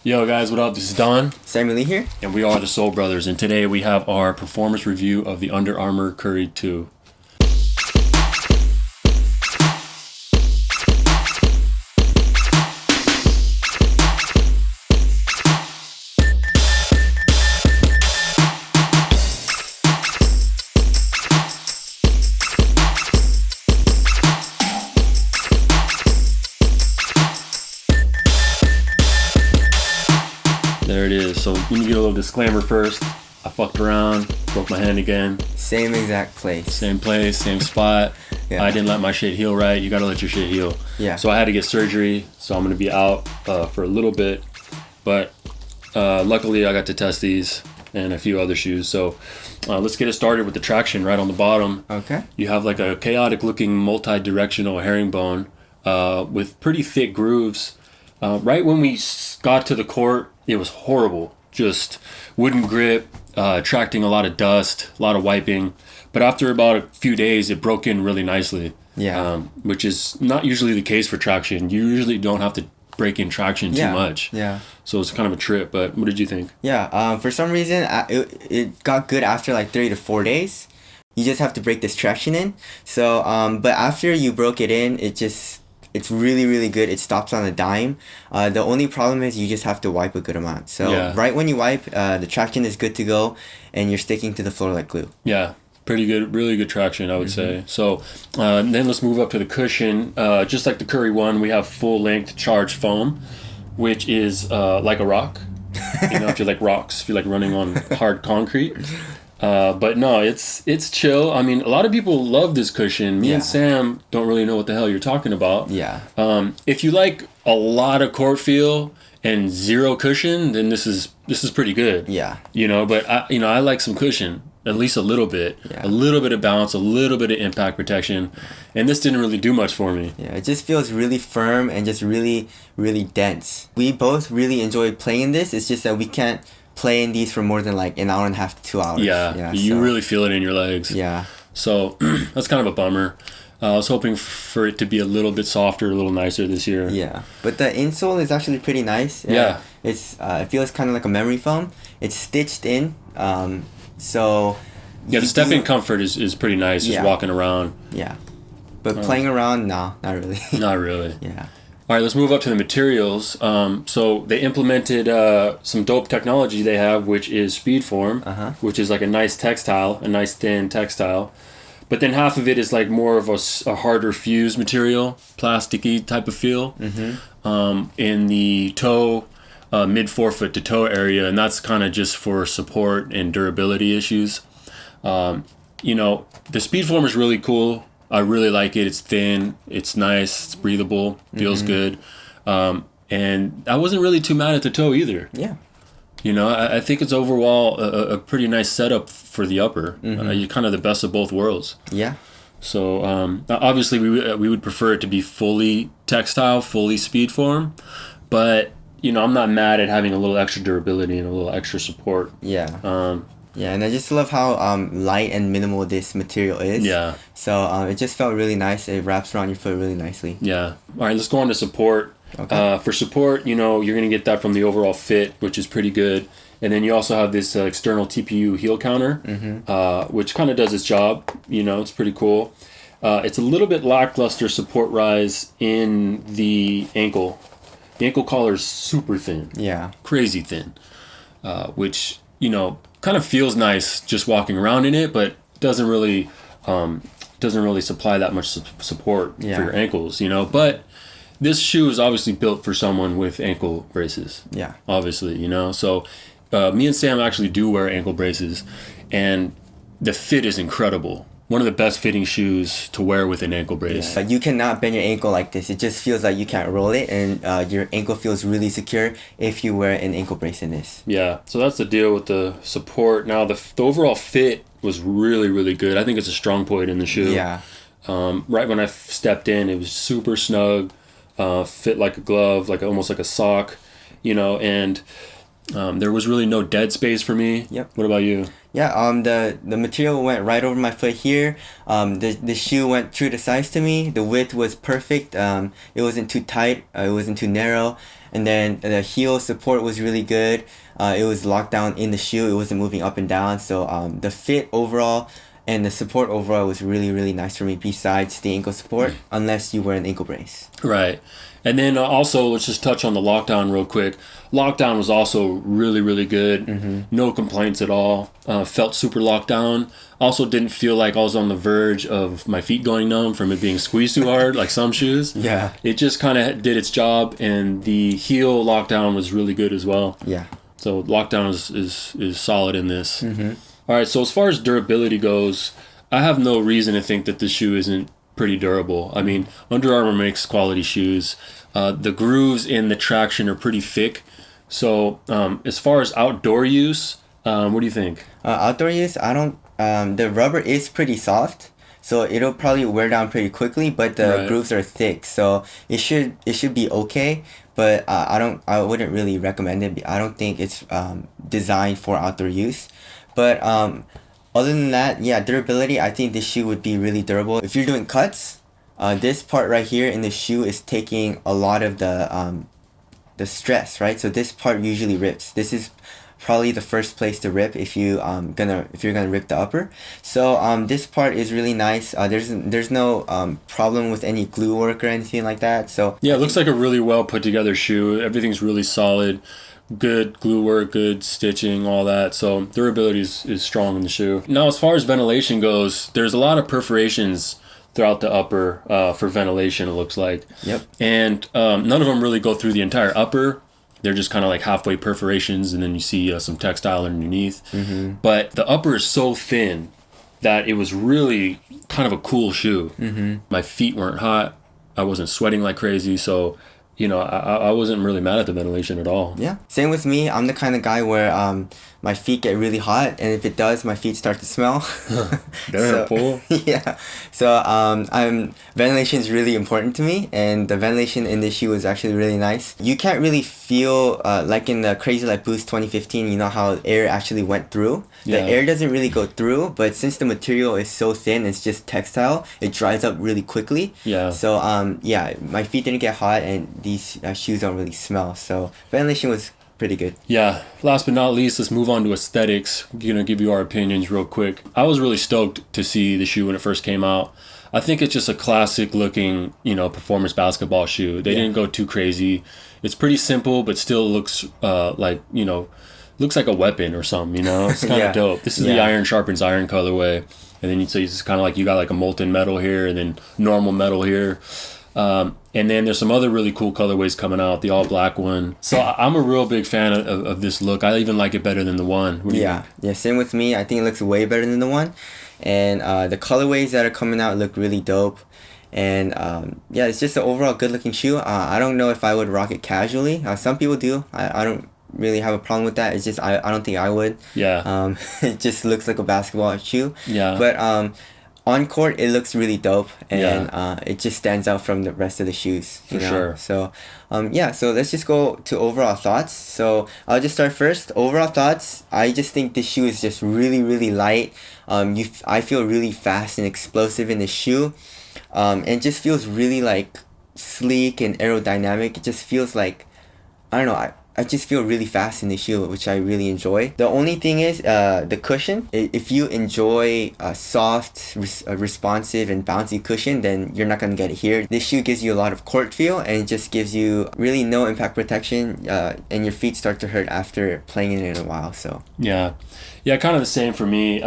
Yo guys, what up? This is Don. Samuel Lee here. And we are the Soul Brothers. And today we have our performance review of the Under Armour Curry 2. There it is. So let me get a little disclaimer first. I fucked around, broke my hand again. Same exact place. Same place, same spot. Yeah. I didn't let my shit heal right. You gotta let your shit heal. Yeah. So I had to get surgery. So I'm gonna be out for a little bit. But luckily I got to test these and a few other shoes. So let's get it started with the traction right on the bottom. Okay. You have like a chaotic looking multi-directional herringbone with pretty thick grooves. Right when we got to the court, it was horrible. Just wooden grip, attracting a lot of dust, a lot of wiping. But after about a few days, it broke in really nicely. Yeah. Which is not usually the case for traction. You usually don't have to break in traction too much. Yeah. So it's kind of a trip. But what did you think? Yeah. For some reason, it got good after like 3 to 4 days. You just have to break this traction in. So, but after you broke it in, it's really, really good. It stops on a dime. The only problem is you just have to wipe a good amount. So right when you wipe, the traction is good to go, and you're sticking to the floor like glue. Yeah, pretty good, really good traction, I would say. So then let's move up to the cushion. Just like the Curry one, we have full-length charged foam, which is like a rock. You know, if you like rocks, if you like running on hard concrete. But no, it's chill. I mean, a lot of people love this cushion. Me and Sam don't really know what the hell you're talking about. Yeah. If you like a lot of court feel and zero cushion, then this is pretty good. Yeah. You know, but I like some cushion, at least a little bit. Yeah. A little bit of bounce, a little bit of impact protection. And this didn't really do much for me. Yeah, it just feels really firm and just really, really dense. We both really enjoyed playing this. It's just that we can't play in these for more than like an hour and a half to 2 hours. Yeah, you really feel it in your legs. Yeah. So that's kind of a bummer. I was hoping for it to be a little bit softer, a little nicer this year. Yeah, but the insole is actually pretty nice. Yeah. It's it feels kind of like a memory foam. It's stitched in, so... Yeah, the step-in comfort is pretty nice, just walking around. Yeah. But playing around, no, not really. Not really. Yeah. All right, let's move up to the materials. So they implemented some dope technology they have, which is Speedform, which is like a nice textile, a nice thin textile. But then half of it is like more of a harder fused material, plasticky type of feel in the toe, mid forefoot to toe area. And that's kind of just for support and durability issues. The Speedform is really cool. I really like it. It's thin. It's nice. It's breathable. Feels good. And I wasn't really too mad at the toe either. Yeah. You know, I think it's overall a pretty nice setup for the upper. You're kind of the best of both worlds. Yeah. So obviously we would prefer it to be fully textile, fully Speedform. But, I'm not mad at having a little extra durability and a little extra support. Yeah. Yeah, and I just love how light and minimal this material is. Yeah. So it just felt really nice. It wraps around your foot really nicely. Yeah. All right, let's go on to support. Okay. For support, you're going to get that from the overall fit, which is pretty good. And then you also have this external TPU heel counter, which kind of does its job. It's pretty cool. It's a little bit lackluster support rise in the ankle. The ankle collar is super thin. Yeah. Crazy thin. Which, kind of feels nice just walking around in it, but doesn't really supply that much support for your ankles, But this shoe is obviously built for someone with ankle braces. Yeah. Obviously, So me and Sam actually do wear ankle braces, and the fit is incredible. One of the best fitting shoes to wear with an ankle brace. Yeah. You cannot bend your ankle like this. It just feels like you can't roll it, and your ankle feels really secure if you wear an ankle brace in this. Yeah, so that's the deal with the support. Now, the overall fit was really, really good. I think it's a strong point in the shoe. Yeah. Right when I stepped in, it was super snug, fit like a glove, almost like a sock, and there was really no dead space for me. Yep. What about you? Yeah, the material went right over my foot here. The shoe went true to size to me. The width was perfect. It wasn't too tight. It wasn't too narrow. And then the heel support was really good. It was locked down in the shoe. It wasn't moving up and down. So the fit overall and the support overall was really, really nice for me, besides the ankle support, unless you wear an ankle brace. Right. And then also, let's just touch on the lockdown real quick. Lockdown was also really, really good. No complaints at all. Felt super locked down. Also didn't feel like I was on the verge of my feet going numb from it being squeezed too hard, like some shoes. Yeah. It just kind of did its job, and the heel lockdown was really good as well. Yeah. So lockdown is solid in this. All right, so as far as durability goes, I have no reason to think that this shoe isn't pretty durable. I mean, Under Armour makes quality shoes. The grooves in the traction are pretty thick. So as far as outdoor use, what do you think? Outdoor use, I don't. The rubber is pretty soft, so it'll probably wear down pretty quickly. But the grooves are thick, so it should be okay. But I wouldn't really recommend it. I don't think it's designed for outdoor use. But other than that, yeah, durability, I think this shoe would be really durable. If you're doing cuts, this part right here in the shoe is taking a lot of the stress, right? So this part usually rips. This is probably the first place to rip if you're gonna rip the upper. So this part is really nice. There's no problem with any glue work or anything like that. So yeah, it looks like a really well put together shoe. Everything's really solid. Good glue work, good stitching, all that. So durability is strong in the shoe. Now, as far as ventilation goes, there's a lot of perforations throughout the upper for ventilation, it looks like. Yep. And none of them really go through the entire upper. They're just kind of like halfway perforations, and then you see some textile underneath. But the upper is so thin that it was really kind of a cool shoe. My feet weren't hot. I wasn't sweating like crazy, so I wasn't really mad at the ventilation at all. Yeah. Same with me. I'm the kind of guy where my feet get really hot, and if it does, my feet start to smell. Damn, fool. Yeah. So ventilation is really important to me, and the ventilation in this shoe is actually really nice. You can't really feel like in the Crazy Light Boost 2015, you know how air actually went through? The air doesn't really go through, but since the material is so thin, it's just textile, it dries up really quickly. Yeah. So my feet didn't get hot, and these shoes don't really smell. So ventilation was pretty good. Yeah. Last but not least, let's move on to aesthetics. Give you our opinions real quick. I was really stoked to see the shoe when it first came out. I think it's just a classic looking, performance basketball shoe. They didn't go too crazy. It's pretty simple, but still looks looks like a weapon or something, It's kind of dope. This is the iron sharpens iron colorway. And then it's just kind of like you got like a molten metal here and then normal metal here. And then there's some other really cool colorways coming out, the all black one. So I'm a real big fan of this look. I even like it better than the one. What do you think? Yeah, same with me. I think it looks way better than the one. And the colorways that are coming out look really dope. And it's just an overall good looking shoe. I don't know if I would rock it casually. Some people do. I don't really have a problem with that. It's just I don't think I would. Yeah. It just looks like a basketball shoe. Yeah. But on court, it looks really dope, and it just stands out from the rest of the shoes. For sure. So, so let's just go to overall thoughts. So I'll just start first. Overall thoughts, I just think this shoe is just really, really light. I feel really fast and explosive in the shoe, and it just feels really like sleek and aerodynamic. It just feels like, I don't know, I just feel really fast in the shoe, which I really enjoy. The only thing is the cushion. If you enjoy a soft, responsive, and bouncy cushion, then you're not going to get it here. This shoe gives you a lot of court feel, and it just gives you really no impact protection, and your feet start to hurt after playing in it a while. So Yeah, kind of the same for me.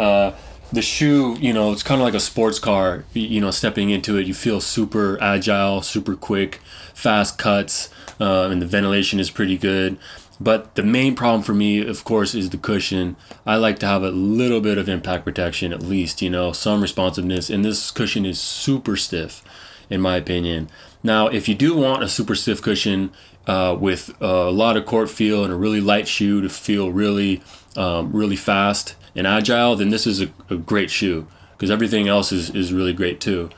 The shoe, it's kind of like a sports car. Stepping into it, you feel super agile, super quick, fast cuts, and the ventilation is pretty good. But the main problem for me, of course, is the cushion. I like to have a little bit of impact protection, at least, some responsiveness. And this cushion is super stiff, in my opinion. Now, if you do want a super stiff cushion with a lot of court feel and a really light shoe to feel really, really fast and agile, then this is a great shoe, because everything else is really great too.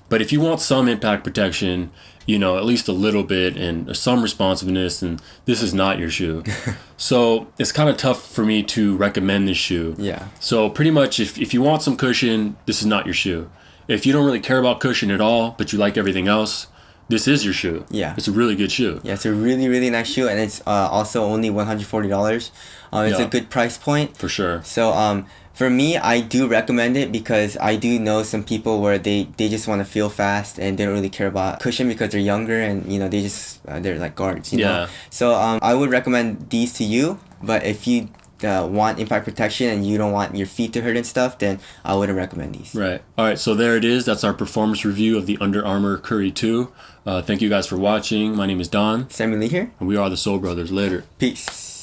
But if you want some impact protection, at least a little bit, and some responsiveness, and this is not your shoe. So it's kind of tough for me to recommend this shoe. Yeah. So pretty much if you want some cushion, this is not your shoe. If you don't really care about cushion at all, but you like everything else, this is your shoe. Yeah. It's a really good shoe. Yeah, it's a really, really nice shoe, and it's also only $140. It's a good price point. For sure. So for me, I do recommend it because I do know some people where they just want to feel fast and they don't really care about cushion because they're younger and, you know, they just, they're like guards, you know? So I would recommend these to you, but if you want impact protection and you don't want your feet to hurt and stuff, then I wouldn't recommend these. Right. All right, so there it is. That's our performance review of the Under Armour Curry 2. Thank you guys for watching. My name is Don. Sammy Lee here. And we are the Soul Brothers. Later. Peace.